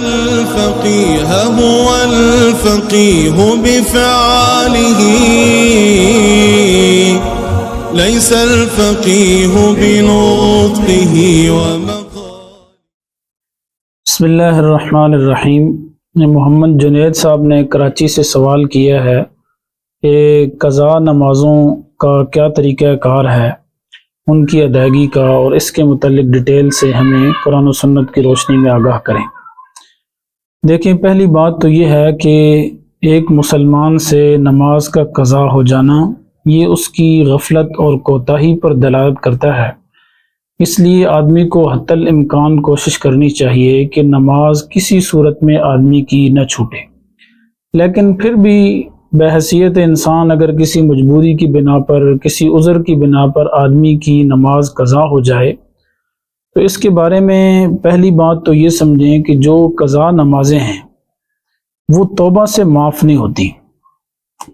الفقيه هو الفقيه بفعاله ليس الفقيه بنطقه بسم اللہ الرحمن الرحیم۔ محمد جنید صاحب نے کراچی سے سوال کیا ہے کہ قضا نمازوں کا کیا طریقہ کار ہے، ان کی ادائیگی کا، اور اس کے متعلق ڈیٹیل سے ہمیں قرآن و سنت کی روشنی میں آگاہ کریں۔ دیکھیں، پہلی بات تو یہ ہے کہ ایک مسلمان سے نماز کا قضا ہو جانا یہ اس کی غفلت اور کوتاہی پر دلالت کرتا ہے۔ اس لیے آدمی کو حتی الامکان کوشش کرنی چاہیے کہ نماز کسی صورت میں آدمی کی نہ چھوٹے، لیکن پھر بھی بحیثیت انسان اگر کسی مجبوری کی بنا پر، کسی عذر کی بنا پر آدمی کی نماز قضا ہو جائے تو اس کے بارے میں پہلی بات تو یہ سمجھیں کہ جو قضا نمازیں ہیں وہ توبہ سے معاف نہیں ہوتی۔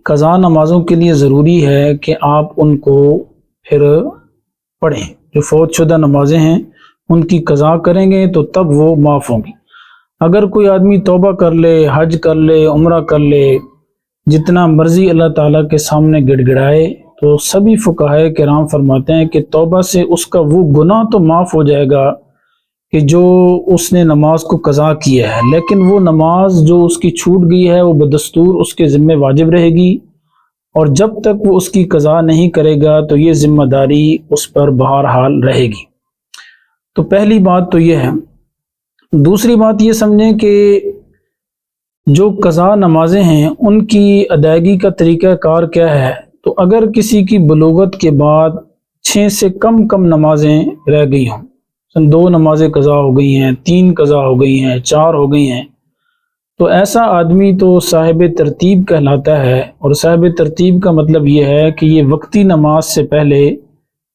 قضا نمازوں کے لیے ضروری ہے کہ آپ ان کو پھر پڑھیں۔ جو فوت شدہ نمازیں ہیں ان کی قضا کریں گے تو تب وہ معاف ہوں گی۔ اگر کوئی آدمی توبہ کر لے، حج کر لے، عمرہ کر لے، جتنا مرضی اللہ تعالیٰ کے سامنے گڑ گڑائے، تو سبھی فقہاء کرام فرماتے ہیں کہ توبہ سے اس کا وہ گناہ تو معاف ہو جائے گا کہ جو اس نے نماز کو قضا کیا ہے، لیکن وہ نماز جو اس کی چھوٹ گئی ہے وہ بدستور اس کے ذمہ واجب رہے گی، اور جب تک وہ اس کی قضا نہیں کرے گا تو یہ ذمہ داری اس پر بہرحال رہے گی۔ تو پہلی بات تو یہ ہے۔ دوسری بات یہ سمجھیں کہ جو قضا نمازیں ہیں ان کی ادائیگی کا طریقہ کار کیا ہے۔ تو اگر کسی کی بلوغت کے بعد 6 سے کم نمازیں رہ گئی ہوں، 2 نمازیں قضا ہو گئی ہیں، 3 قضا ہو گئی ہیں، 4 ہو گئی ہیں، تو ایسا آدمی تو صاحب ترتیب کہلاتا ہے، اور صاحب ترتیب کا مطلب یہ ہے کہ یہ وقتی نماز سے پہلے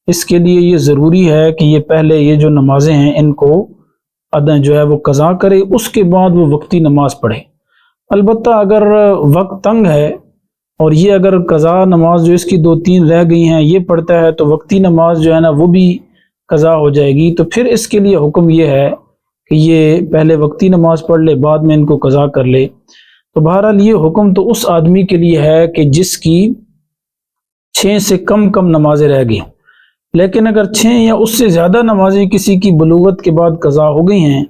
اس کے لیے یہ ضروری ہے کہ یہ پہلے یہ جو نمازیں ہیں ان کو جو ہے وہ قضا کرے، اس کے بعد وہ وقتی نماز پڑھے۔ البتہ اگر وقت تنگ ہے اور یہ اگر قضا نماز جو اس کی 2-3 رہ گئی ہیں یہ پڑھتا ہے تو وقتی نماز جو ہے نا وہ بھی قضا ہو جائے گی، تو پھر اس کے لیے حکم یہ ہے کہ یہ پہلے وقتی نماز پڑھ لے، بعد میں ان کو قضا کر لے۔ تو بہرحال یہ حکم تو اس آدمی کے لیے ہے کہ جس کی 6 سے کم نمازیں رہ گئی، لیکن اگر 6 یا اس سے زیادہ نمازیں کسی کی بلوغت کے بعد قضا ہو گئی ہیں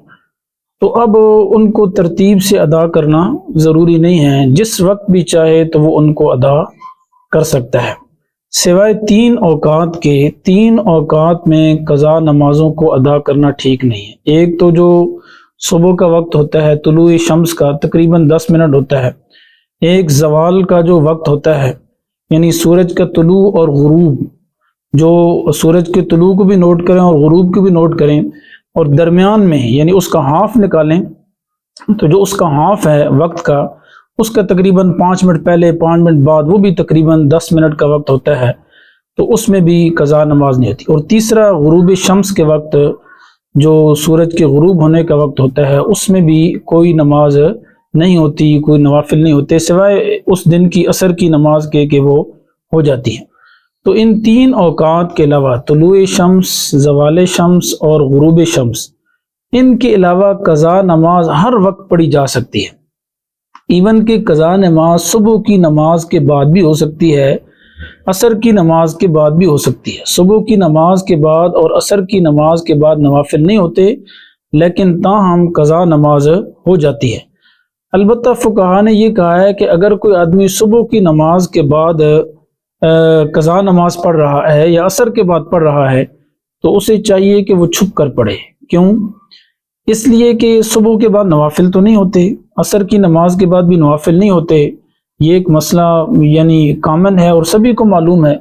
تو اب ان کو ترتیب سے ادا کرنا ضروری نہیں ہے، جس وقت بھی چاہے تو وہ ان کو ادا کر سکتا ہے، سوائے 3 اوقات کے۔ 3 اوقات میں قضا نمازوں کو ادا کرنا ٹھیک نہیں ہے۔ ایک تو جو صبح کا وقت ہوتا ہے، طلوع شمس کا تقریباً 10 منٹ ہوتا ہے۔ ایک زوال کا جو وقت ہوتا ہے، یعنی سورج کا طلوع اور غروب، جو سورج کے طلوع کو بھی نوٹ کریں اور غروب کو بھی نوٹ کریں، اور درمیان میں یعنی اس کا ہاف نکالیں، تو جو اس کا ہاف ہے وقت کا، اس کا تقریباً 5 منٹ پہلے 5 منٹ بعد وہ بھی تقریباً 10 منٹ کا وقت ہوتا ہے، تو اس میں بھی قضا نماز نہیں ہوتی۔ اور تیسرا غروب شمس کے وقت، جو سورج کے غروب ہونے کا وقت ہوتا ہے، اس میں بھی کوئی نماز نہیں ہوتی، کوئی نوافل نہیں ہوتے سوائے اس دن کی عصر کی نماز کے کہ وہ ہو جاتی ہیں۔ تو ان 3 اوقات کے علاوہ طلوع شمس، زوال شمس اور غروب شمس، ان کے علاوہ قضا نماز ہر وقت پڑھی جا سکتی ہے۔ ایون کہ قضا نماز صبح کی نماز کے بعد بھی ہو سکتی ہے، عصر کی نماز کے بعد بھی ہو سکتی ہے۔ صبح کی نماز کے بعد اور عصر کی نماز کے بعد نوافل نہیں ہوتے، لیکن تاہم قضا نماز ہو جاتی ہے۔ البتہ فقہاء نے یہ کہا ہے کہ اگر کوئی آدمی صبح کی نماز کے بعد قضا نماز پڑھ رہا ہے یا عصر کے بعد پڑھ رہا ہے تو اسے چاہیے کہ وہ چھپ کر پڑھے۔ کیوں؟ اس لیے کہ صبح کے بعد نوافل تو نہیں ہوتے، عصر کی نماز کے بعد بھی نوافل نہیں ہوتے، یہ ایک مسئلہ یعنی کامن ہے اور سبھی کو معلوم ہے۔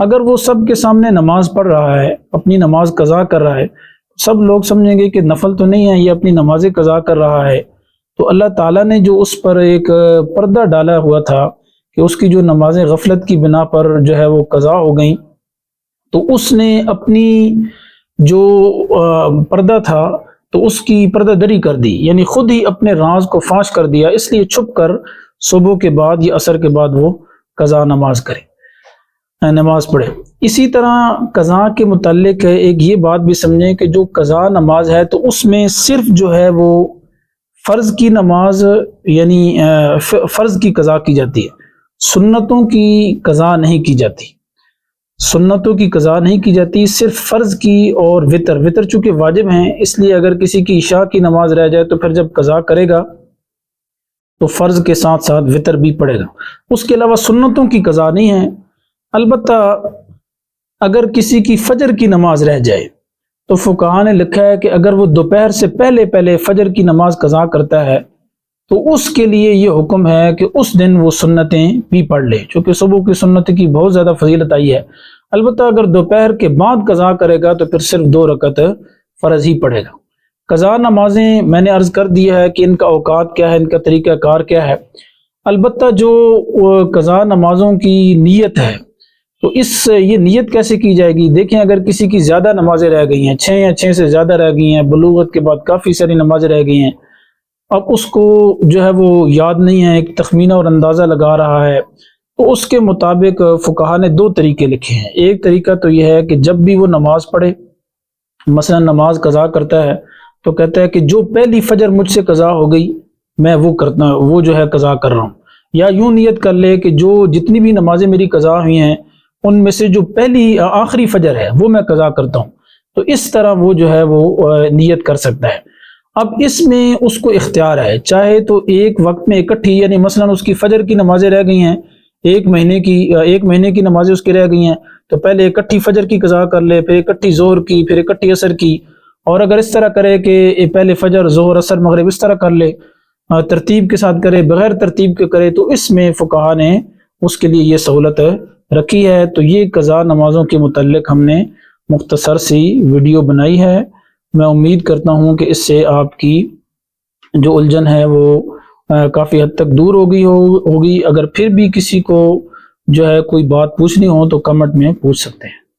اگر وہ سب کے سامنے نماز پڑھ رہا ہے، اپنی نماز قضا کر رہا ہے، سب لوگ سمجھیں گے کہ نفل تو نہیں ہے، یہ اپنی نمازیں قضا کر رہا ہے۔ تو اللہ تعالیٰ نے جو اس پر ایک پردہ ڈالا ہوا تھا کہ اس کی جو نمازیں غفلت کی بنا پر جو ہے وہ قضا ہو گئیں، تو اس نے اپنی جو پردہ تھا تو اس کی پردہ دری کر دی، یعنی خود ہی اپنے راز کو فاش کر دیا، اس لیے چھپ کر صبح کے بعد یا عصر کے بعد وہ قضا نماز نماز پڑھے۔ اسی طرح قضا کے متعلق ایک یہ بات بھی سمجھیں کہ جو قضا نماز ہے تو اس میں صرف جو ہے وہ فرض کی نماز یعنی فرض کی قضا کی جاتی ہے، سنتوں کی قضا نہیں کی جاتی، سنتوں کی قضا نہیں کی جاتی، صرف فرض کی اور وتر چونکہ واجب ہیں، اس لیے اگر کسی کی عشاء کی نماز رہ جائے تو پھر جب قضا کرے گا تو فرض کے ساتھ ساتھ وتر بھی پڑے گا، اس کے علاوہ سنتوں کی قضا نہیں ہے۔ البتہ اگر کسی کی فجر کی نماز رہ جائے تو فقہاء نے لکھا ہے کہ اگر وہ دوپہر سے پہلے فجر کی نماز قضا کرتا ہے تو اس کے لیے یہ حکم ہے کہ اس دن وہ سنتیں بھی پڑھ لے، چونکہ صبح کی سنت کی بہت زیادہ فضیلت آئی ہے۔ البتہ اگر دوپہر کے بعد قضا کرے گا تو پھر صرف 2 رکعت فرض ہی پڑھے گا۔ قضا نمازیں میں نے عرض کر دیا ہے کہ ان کا اوقات کیا ہے، ان کا طریقہ کار کیا ہے۔ البتہ جو قضا نمازوں کی نیت ہے تو یہ نیت کیسے کی جائے گی؟ دیکھیں اگر کسی کی زیادہ نمازیں رہ گئی ہیں، 6 یا 6 سے زیادہ رہ گئی ہیں، بلوغت کے بعد کافی ساری نمازیں رہ گئی ہیں، اب اس کو جو ہے وہ یاد نہیں ہے، ایک تخمینہ اور اندازہ لگا رہا ہے، تو اس کے مطابق فقہاء نے 2 طریقے لکھے ہیں۔ ایک طریقہ تو یہ ہے کہ جب بھی وہ نماز پڑھے، مثلا نماز قضا کرتا ہے تو کہتا ہے کہ جو پہلی فجر مجھ سے قضا ہو گئی میں وہ جو ہے قضا کر رہا ہوں، یا یوں نیت کر لے کہ جو جتنی بھی نمازیں میری قضا ہوئی ہیں ان میں سے جو پہلی آخری فجر ہے وہ میں قضا کرتا ہوں، تو اس طرح وہ جو ہے وہ نیت کر سکتا ہے۔ اب اس میں اس کو اختیار ہے، چاہے تو ایک وقت میں اکٹھی، یعنی مثلا اس کی فجر کی نمازیں رہ گئی ہیں، ایک مہینے کی نمازیں اس کی رہ گئی ہیں تو پہلے اکٹھی فجر کی قضا کر لے، پھر اکٹھی ظہر کی، پھر اکٹھی عصر کی، اور اگر اس طرح کرے کہ پہلے فجر ظہر عصر مغرب اس طرح کر لے، ترتیب کے ساتھ کرے، بغیر ترتیب کے کرے، تو اس میں فقہاء نے اس کے لیے یہ سہولت رکھی ہے۔ تو یہ قضا نمازوں کے متعلق ہم نے مختصر سی ویڈیو بنائی ہے، میں امید کرتا ہوں کہ اس سے آپ کی جو الجھن ہے وہ کافی حد تک دور ہوگی۔ اگر پھر بھی کسی کو جو ہے کوئی بات پوچھنی ہو تو کمنٹ میں پوچھ سکتے ہیں۔